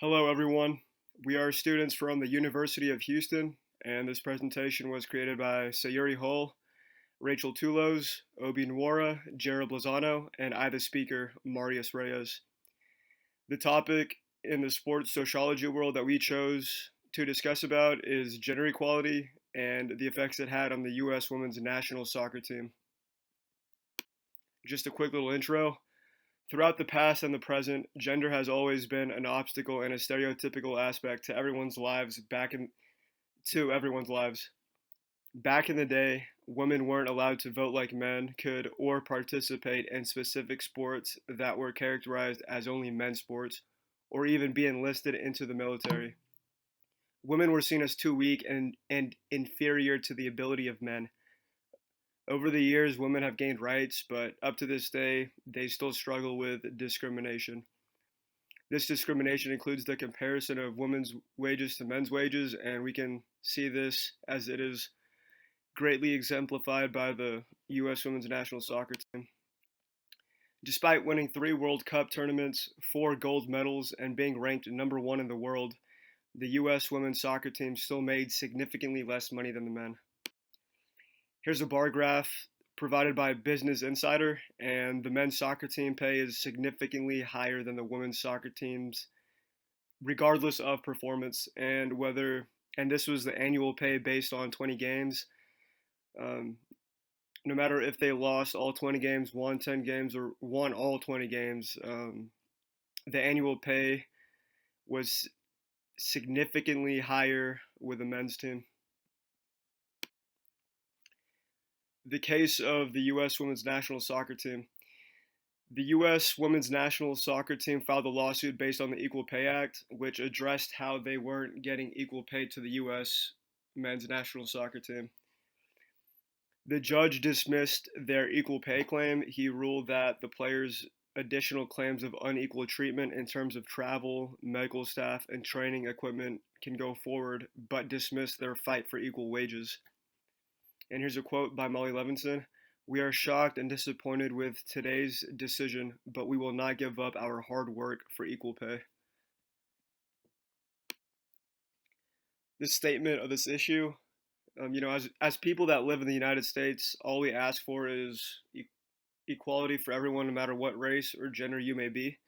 Hello, everyone. We are students from the University of Houston, and this presentation was created by Sayuri Hull, Rachel Tullos, Nworah, Jarob Lozano, and I, the speaker, Marius Reyes. The topic in the sports sociology world that we chose to discuss about is gender equality and the effects it had on the U.S. women's national soccer team. Just a quick little intro. Throughout the past and the present, gender has always been an obstacle and a stereotypical aspect to everyone's lives everyone's lives. Back in the day, women weren't allowed to vote like men could or participate in specific sports that were characterized as only men's sports or even be enlisted into the military. Women were seen as too weak and inferior to the ability of men. Over the years, women have gained rights, but up to this day, they still struggle with discrimination. This discrimination includes the comparison of women's wages to men's wages, and we can see this as it is greatly exemplified by the U.S. women's national soccer team. Despite winning 3 World Cup tournaments, 4 gold medals, and being ranked #1 in the world, the U.S. women's soccer team still made significantly less money than the men. Here's a bar graph provided by Business Insider, and the men's soccer team pay is significantly higher than the women's soccer teams, regardless of performance and this was the annual pay based on 20 games. Um, no matter if they lost all 20 games, won 10 games, or won all 20 games, the annual pay was significantly higher with the men's team. The case of the U.S. women's national soccer team. The U.S. women's national soccer team filed a lawsuit based on the Equal Pay Act, which addressed how they weren't getting equal pay to the U.S. men's national soccer team. The judge dismissed their equal pay claim. He ruled that the players' additional claims of unequal treatment in terms of travel, medical staff, and training equipment can go forward, but dismissed their fight for equal wages. And here's a quote by Molly Levinson. "We are shocked and disappointed with today's decision, but we will not give up our hard work for equal pay." This statement of this issue, as people that live in the United States, all we ask for is equality for everyone, no matter what race or gender you may be.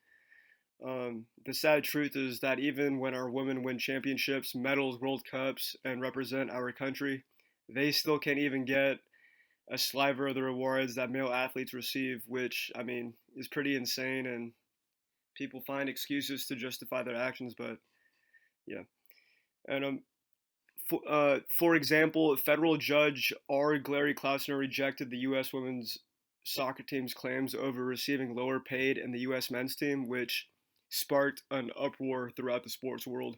The sad truth is that even when our women win championships, medals, World Cups, and represent our country, they still can't even get a sliver of the rewards that male athletes receive, which, is pretty insane, and people find excuses to justify their actions, but yeah. And for example, federal judge R. Glary Klausner rejected the U.S. women's soccer team's claims over receiving lower paid in the U.S. men's team, which sparked an uproar throughout the sports world.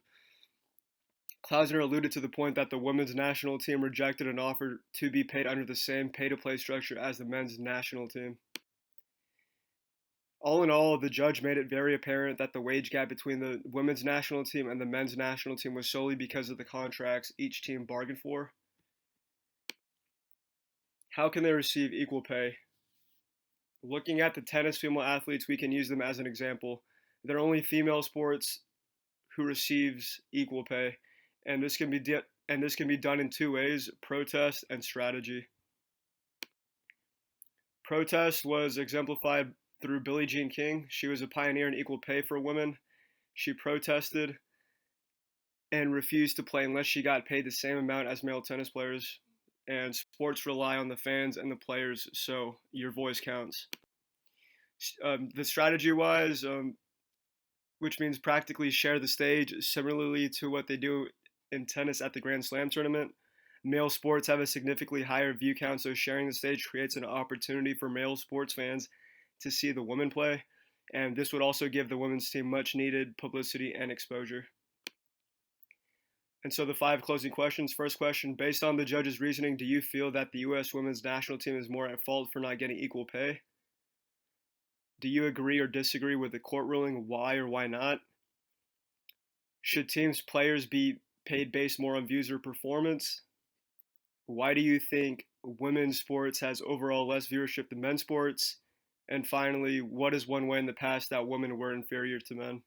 Klausner alluded to the point that the women's national team rejected an offer to be paid under the same pay-to-play structure as the men's national team. All in all, the judge made it very apparent that the wage gap between the women's national team and the men's national team was solely because of the contracts each team bargained for. How can they receive equal pay? Looking at the tennis female athletes, we can use them as an example. They're only female sports who receives equal pay, and this can be done in 2 ways: protest and strategy. Protest was exemplified through Billie Jean King. She was a pioneer in equal pay for women. She protested and refused to play unless she got paid the same amount as male tennis players. And sports rely on the fans and the players, so your voice counts. The strategy-wise, which means practically share the stage, similarly to what they do in tennis at the Grand Slam tournament. Male sports have a significantly higher view count, so sharing the stage creates an opportunity for male sports fans to see the women play, and this would also give the women's team much needed publicity and exposure. And so the 5 closing questions. First question, based on the judge's reasoning, do you feel that the U.S. women's national team is more at fault for not getting equal pay? Do you agree or disagree with the court ruling? Why or why not? Should teams' players be paid based more on views or performance? Why do you think women's sports has overall less viewership than men's sports? And finally, what is one way in the past that women were inferior to men?